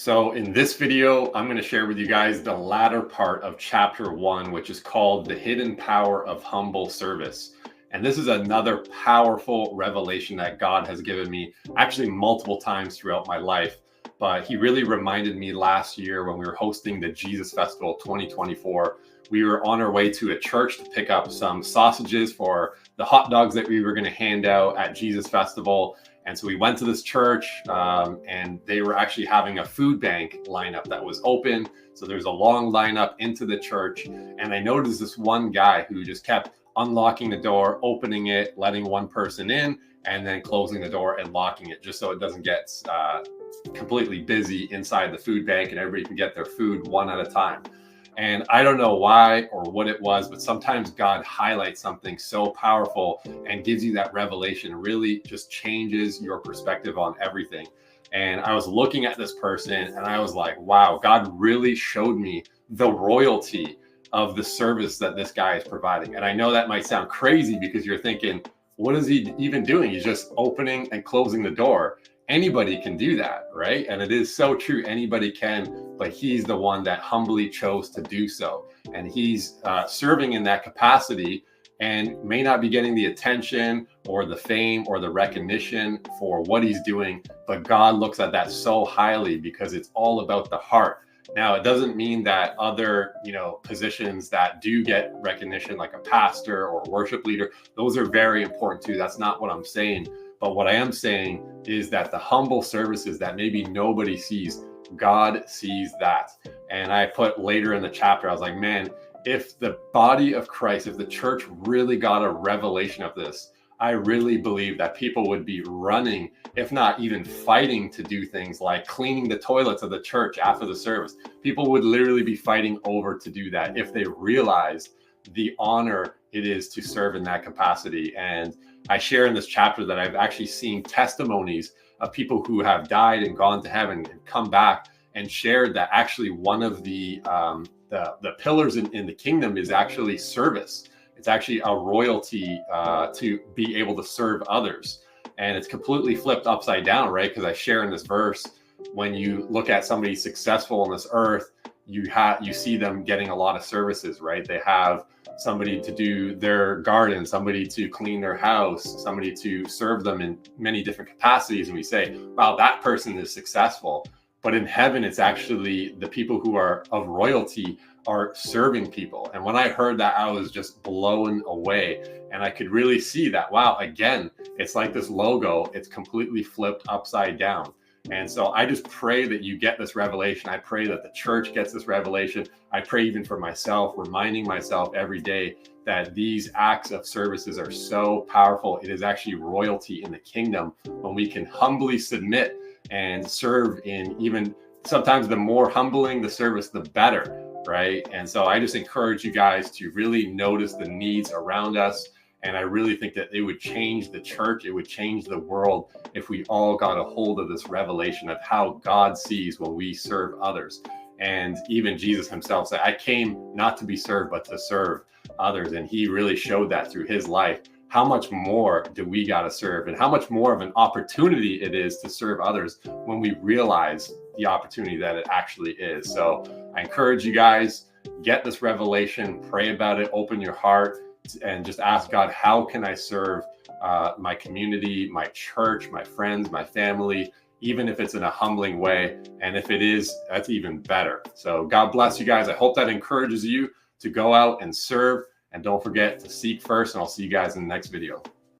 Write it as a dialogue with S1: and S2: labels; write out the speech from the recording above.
S1: So in this video, I'm going to share with you guys the latter part of chapter 1, which is called The Hidden Power of Humble Service. And this is another powerful revelation that God has given me actually multiple times throughout my life. But he really reminded me last year when we were hosting the Jesus Festival 2024. We were on our way to a church to pick up some sausages for the hot dogs that we were going to hand out at Jesus Festival. And so we went to this church and they were actually having a food bank lineup that was open. So there's a long lineup into the church. And I noticed this one guy who just kept unlocking the door, opening it, letting one person in, and then closing the door and locking it just so it doesn't get completely busy inside the food bank and everybody can get their food one at a time. And I don't know why or what it was, but sometimes God highlights something so powerful and gives you that revelation, really just changes your perspective on everything. And I was looking at this person and I was like, wow, God really showed me the royalty of the service that this guy is providing. And I know that might sound crazy because you're thinking, what is he even doing? He's just opening and closing the door. Anybody can do that, right? And it is so true. Anybody can, but he's the one that humbly chose to do so. And he's serving in that capacity and may not be getting the attention or the fame or the recognition for what he's doing. But God looks at that so highly because it's all about the heart. Now, it doesn't mean that other, positions that do get recognition, like a pastor or a worship leader, those are very important too. That's not what I'm saying. But what I am saying is that the humble services that maybe nobody sees, God sees that. And I put later in the chapter, I was like, man, if the body of Christ, if the church really got a revelation of this, I really believe that people would be running, if not even fighting to do things like cleaning the toilets of the church after the service. People would literally be fighting over to do that if they realized the honor it is to serve in that capacity. And I share in this chapter that I've actually seen testimonies of people who have died and gone to heaven and come back and shared that actually one of the pillars in the kingdom is actually service. It's actually a royalty to be able to serve others. And it's completely flipped upside down, right? Because I share in this verse, when you look at somebody successful on this earth, you see them getting a lot of services, right? They have somebody to do their garden, somebody to clean their house, somebody to serve them in many different capacities. And we say, wow, that person is successful. But in heaven, it's actually the people who are of royalty are serving people. And when I heard that, I was just blown away. And I could really see that, wow, again, it's like this logo, it's completely flipped upside down. And so I just pray that you get this revelation. I pray that the church gets this revelation. I pray even for myself, reminding myself every day that these acts of services are so powerful. It is actually royalty in the kingdom when we can humbly submit and serve in, even sometimes the more humbling the service, the better, right? And so I just encourage you guys to really notice the needs around us. And I really think that it would change the church. It would change the world if we all got a hold of this revelation of how God sees when we serve others. And even Jesus himself said, I came not to be served, but to serve others. And he really showed that through his life. How much more do we got to serve? And how much more of an opportunity it is to serve others when we realize the opportunity that it actually is. So I encourage you guys, get this revelation, pray about it, open your heart, and just ask God, how can I serve my community, my church, my friends, my family, even if it's in a humbling way. And if it is, that's even better. So God bless you guys. I hope that encourages you to go out and serve. And don't forget to seek first. And I'll see you guys in the next video.